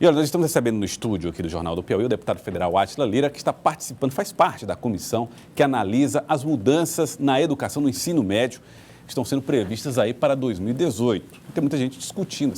E olha, nós estamos recebendo no estúdio aqui do Jornal do Piauí o deputado federal Átila Lira, que está participando, faz parte da comissão que analisa as mudanças na educação, no ensino médio, que estão sendo previstas aí para 2018. Tem muita gente discutindo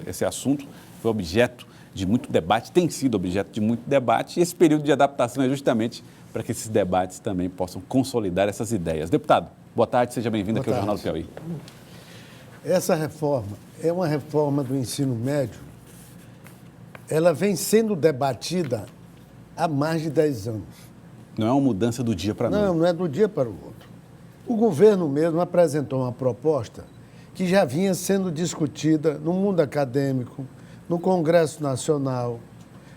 esse assunto, foi objeto de muito debate, tem sido objeto de muito debate, e esse período de adaptação é justamente para que esses debates também possam consolidar essas ideias. Deputado, boa tarde, seja bem-vindo aqui ao Jornal do Piauí. Essa reforma é uma reforma do ensino médio. Ela vem sendo debatida há mais de 10 anos. Não é uma mudança do dia para a noite. Não é do dia para o outro. O governo mesmo apresentou uma proposta que já vinha sendo discutida no mundo acadêmico, no Congresso Nacional,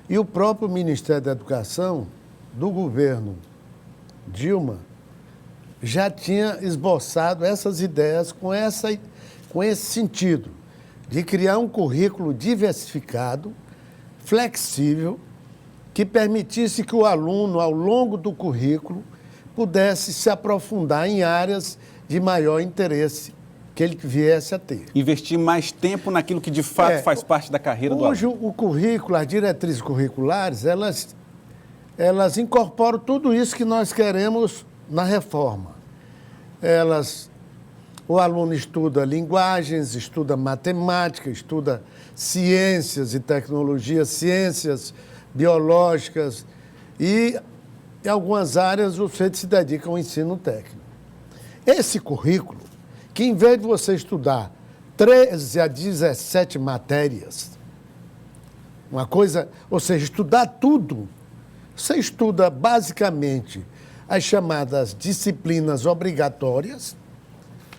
e o próprio Ministério da Educação do governo Dilma já tinha esboçado essas ideias com esse sentido de criar um currículo diversificado, flexível, que permitisse que o aluno, ao longo do currículo, pudesse se aprofundar em áreas de maior interesse que ele viesse a ter. Investir mais tempo naquilo que de fato faz parte da carreira do aluno. Hoje o currículo, as diretrizes curriculares, elas incorporam tudo isso que nós queremos na reforma. O aluno estuda linguagens, estuda matemática, estuda ciências e tecnologias, ciências biológicas e, em algumas áreas, o sujeito se dedica ao ensino técnico. Esse currículo, que em vez de você estudar 13 a 17 matérias, ou seja, estudar tudo, você estuda basicamente as chamadas disciplinas obrigatórias,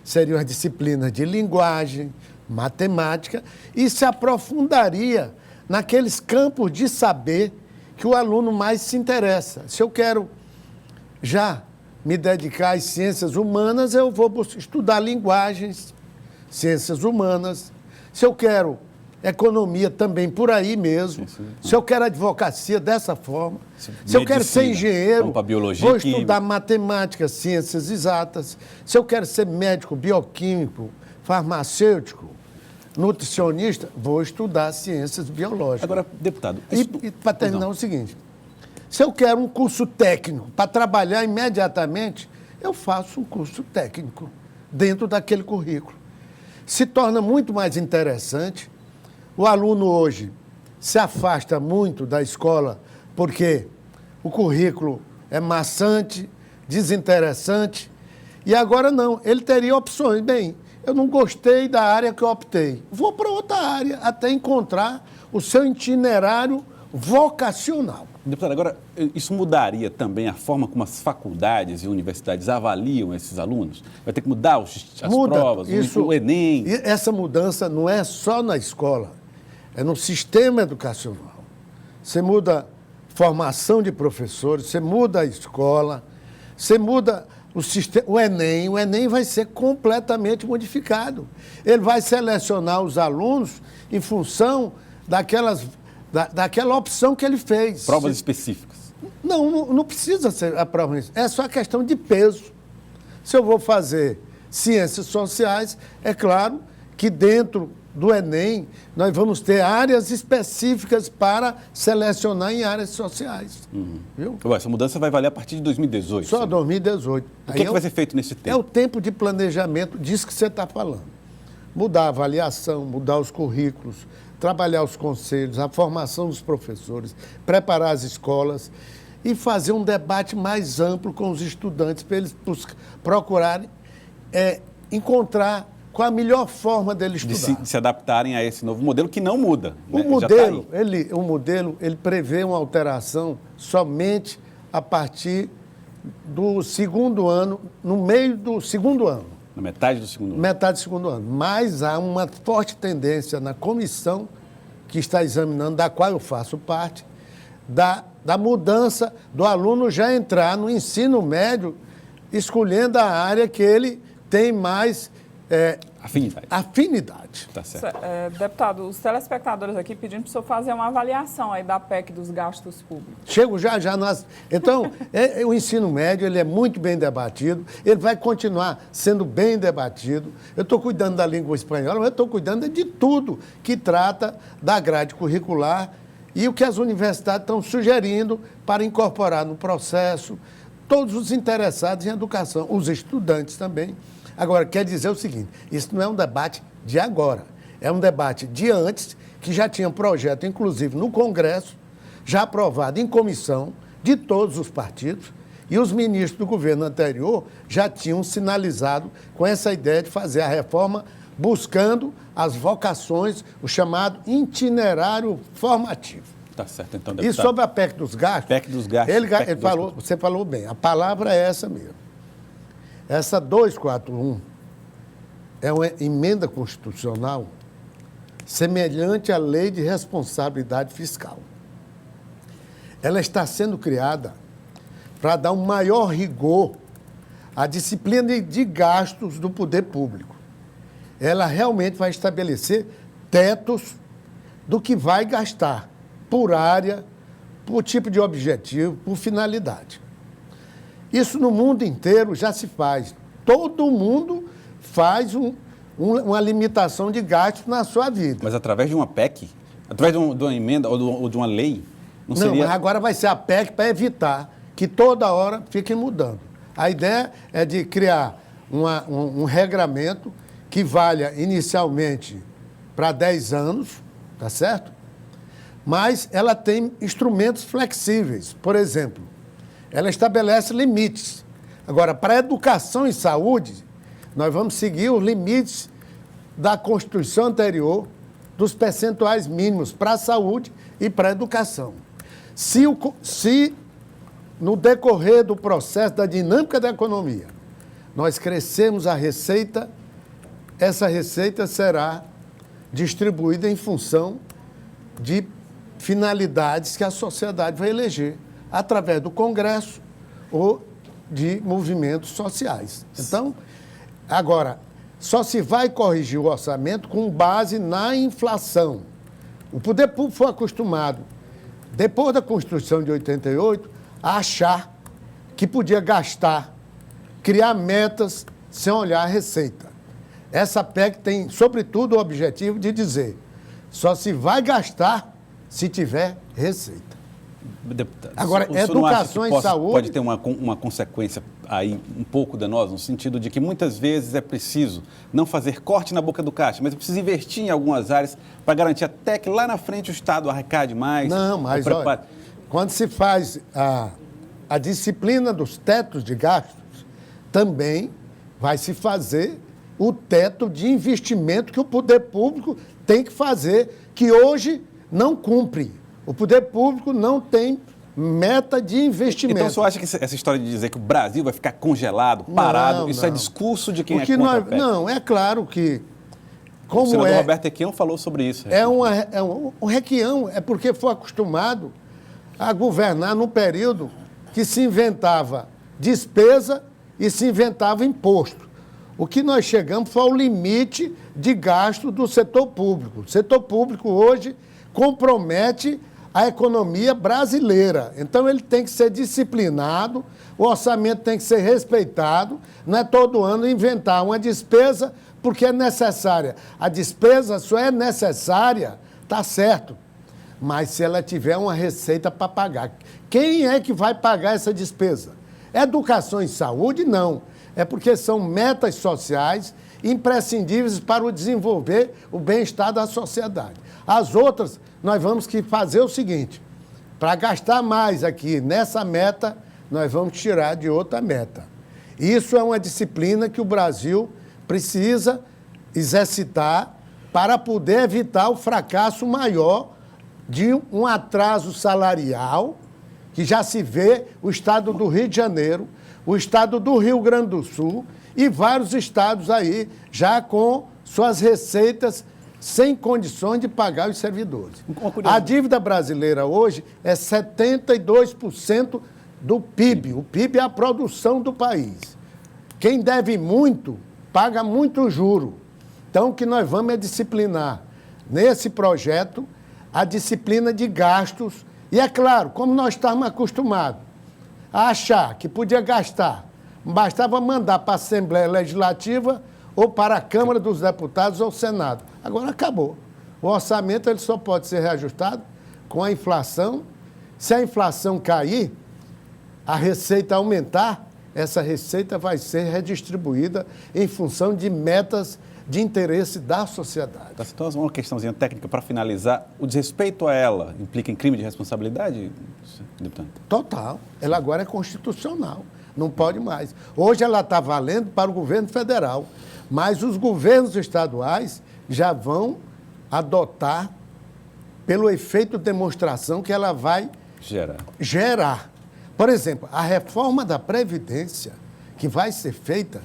seriam as disciplinas de linguagem, matemática, e se aprofundaria naqueles campos de saber que o aluno mais se interessa. Se eu quero já me dedicar às ciências humanas, eu vou estudar linguagens, ciências humanas. Se eu quero economia, também por aí mesmo. Se eu quero advocacia, dessa forma. Se eu quero ser engenheiro, vou estudar matemática, ciências exatas. Se eu quero ser médico, bioquímico, farmacêutico, nutricionista, vou estudar ciências biológicas. Agora, deputado... E para terminar, o seguinte, se eu quero um curso técnico para trabalhar imediatamente, eu faço um curso técnico dentro daquele currículo. Se torna muito mais interessante. O aluno hoje se afasta muito da escola porque o currículo é maçante, desinteressante, e agora não, ele teria opções. Bem, eu não gostei da área que eu optei, vou para outra área até encontrar o seu itinerário vocacional. Deputado, agora, isso mudaria também a forma como as faculdades e universidades avaliam esses alunos? Vai ter que mudar as provas, o Enem? E essa mudança não é só na escola, é no sistema educacional. Você muda formação de professores, você muda a escola, você muda o Enem. O Enem vai ser completamente modificado. Ele vai selecionar os alunos em função daquela opção que ele fez. Provas específicas? Não precisa ser a prova. É só questão de peso. Se eu vou fazer ciências sociais, é claro que dentro do Enem nós vamos ter áreas específicas para selecionar em áreas sociais. Viu? Essa mudança vai valer a partir de 2018? Só 2018. O que vai ser feito nesse tempo? É o tempo de planejamento disso que você está falando. Mudar a avaliação, mudar os currículos, trabalhar os conselhos, a formação dos professores, preparar as escolas e fazer um debate mais amplo com os estudantes para eles procurarem encontrar qual a melhor forma deles estudar. De se adaptarem a esse novo modelo que não muda. O modelo, ele prevê uma alteração somente a partir do segundo ano, no meio do segundo ano. Na metade do segundo ano. Metade do segundo ano. Mas há uma forte tendência na comissão que está examinando, da qual eu faço parte, da mudança do aluno já entrar no ensino médio, escolhendo a área que ele tem mais afinidade. Tá certo. Deputado, os telespectadores aqui pedindo para o senhor fazer uma avaliação aí da PEC dos gastos públicos. Chego já. Então, o ensino médio ele é muito bem debatido, ele vai continuar sendo bem debatido. Eu estou cuidando da língua espanhola, mas eu estou cuidando de tudo que trata da grade curricular e o que as universidades estão sugerindo para incorporar no processo todos os interessados em educação, os estudantes também. Agora, quer dizer o seguinte, isso não é um debate de agora, é um debate de antes, que já tinha projeto, inclusive no Congresso, já aprovado em comissão de todos os partidos, e os ministros do governo anterior já tinham sinalizado com essa ideia de fazer a reforma buscando as vocações, o chamado itinerário formativo. Tá certo, então, deputado. E sobre a PEC dos gastos, PEC dos gastos. Você falou bem, a palavra é essa mesmo. Essa 241 é uma emenda constitucional semelhante à Lei de Responsabilidade Fiscal. Ela está sendo criada para dar um maior rigor à disciplina de gastos do poder público. Ela realmente vai estabelecer tetos do que vai gastar por área, por tipo de objetivo, por finalidade. Isso no mundo inteiro já se faz. Todo mundo faz uma limitação de gastos na sua vida. Mas através de uma PEC? Através de uma emenda ou de uma lei? Não, seria... mas agora vai ser a PEC para evitar que toda hora fiquem mudando. A ideia é de criar um regramento que valha inicialmente para 10 anos, tá certo? Mas ela tem instrumentos flexíveis. Por exemplo, ela estabelece limites. Agora, para a educação e saúde, nós vamos seguir os limites da Constituição anterior, dos percentuais mínimos para a saúde e para a educação. Se no decorrer do processo da dinâmica da economia, nós crescemos a receita, essa receita será distribuída em função de finalidades que a sociedade vai eleger, através do Congresso ou de movimentos sociais. Então, agora, só se vai corrigir o orçamento com base na inflação. O poder público foi acostumado, depois da Constituição de 88, a achar que podia gastar, criar metas sem olhar a receita. Essa PEC tem, sobretudo, o objetivo de dizer só se vai gastar se tiver receita. Deputado, agora, educação e saúde... Pode ter uma consequência aí um pouco danosa, no sentido de que muitas vezes é preciso não fazer corte na boca do caixa, mas é preciso investir em algumas áreas para garantir até que lá na frente o Estado arrecade mais. Não, mas olha, quando se faz a disciplina dos tetos de gastos, também vai se fazer o teto de investimento que o poder público tem que fazer, que hoje não cumpre. O poder público não tem meta de investimento. Então, o senhor acha que essa história de dizer que o Brasil vai ficar congelado, parado, não, isso não. é discurso de quem é contra a PEC? Não, é claro que... O senador Roberto Requião falou sobre isso. O Requião é porque foi acostumado a governar num período que se inventava despesa e se inventava imposto. O que nós chegamos foi ao limite de gasto do setor público. O setor público hoje compromete a economia brasileira. Então, ele tem que ser disciplinado, o orçamento tem que ser respeitado, não é todo ano inventar uma despesa porque é necessária. A despesa só é necessária, tá certo, mas se ela tiver uma receita para pagar. Quem é que vai pagar essa despesa? Educação e saúde, não. É porque são metas sociais imprescindíveis para o desenvolver o bem-estar da sociedade. As outras, nós vamos que fazer o seguinte, para gastar mais aqui nessa meta, nós vamos tirar de outra meta. Isso é uma disciplina que o Brasil precisa exercitar para poder evitar o fracasso maior de um atraso salarial, que já se vê o estado do Rio de Janeiro, o estado do Rio Grande do Sul e vários estados aí já com suas receitas sem condições de pagar os servidores. A dívida brasileira hoje é 72% do PIB. O PIB é a produção do país. Quem deve muito, paga muito juro. Então, o que nós vamos é disciplinar nesse projeto a disciplina de gastos. E é claro, como nós estamos acostumados a achar que podia gastar, bastava mandar para a Assembleia Legislativa ou para a Câmara dos Deputados ou Senado. Agora acabou. O orçamento ele só pode ser reajustado com a inflação. Se a inflação cair, a receita aumentar, essa receita vai ser redistribuída em função de metas de interesse da sociedade. Tá, então, uma questãozinha técnica para finalizar. O desrespeito a ela implica em crime de responsabilidade, deputado? Total. Ela agora é constitucional. Não pode mais. Hoje ela está valendo para o governo federal, mas os governos estaduais já vão adotar, pelo efeito de demonstração que ela vai gerar. Por exemplo, a reforma da Previdência que vai ser feita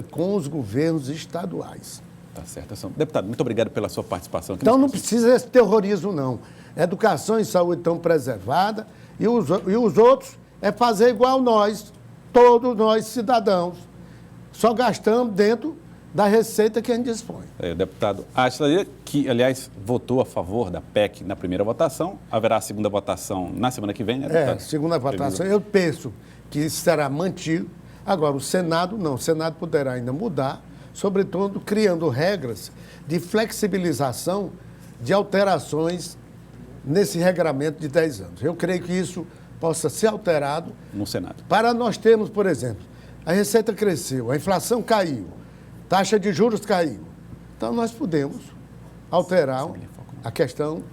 com os governos estaduais. Tá certo. Deputado, muito obrigado pela sua participação aqui. Então não precisa desse terrorismo, não. Educação e saúde estão preservadas e os outros é fazer igual nós, todos nós cidadãos. Só gastamos dentro da receita que a gente dispõe. O deputado Átila Lira, que, aliás, votou a favor da PEC na primeira votação. Haverá a segunda votação na semana que vem, né, deputado? Segunda votação. Eu penso que isso será mantido. Agora, o Senado não. O Senado poderá ainda mudar, sobretudo criando regras de flexibilização de alterações nesse regramento de 10 anos. Eu creio que isso possa ser alterado. No Senado. Para nós termos, por exemplo, a receita cresceu, a inflação caiu, taxa de juros caiu. Então, nós podemos alterar a questão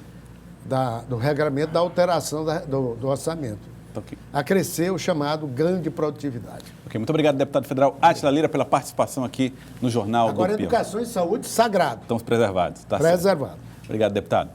do regramento da alteração do orçamento. Okay. A crescer o chamado ganho de produtividade. Ok, muito obrigado, deputado federal Átila Lira, pela participação aqui no Jornal do Peão. Agora, educação e saúde, sagrado. Estamos preservados. Tá Preservado. certo. Obrigado, deputado.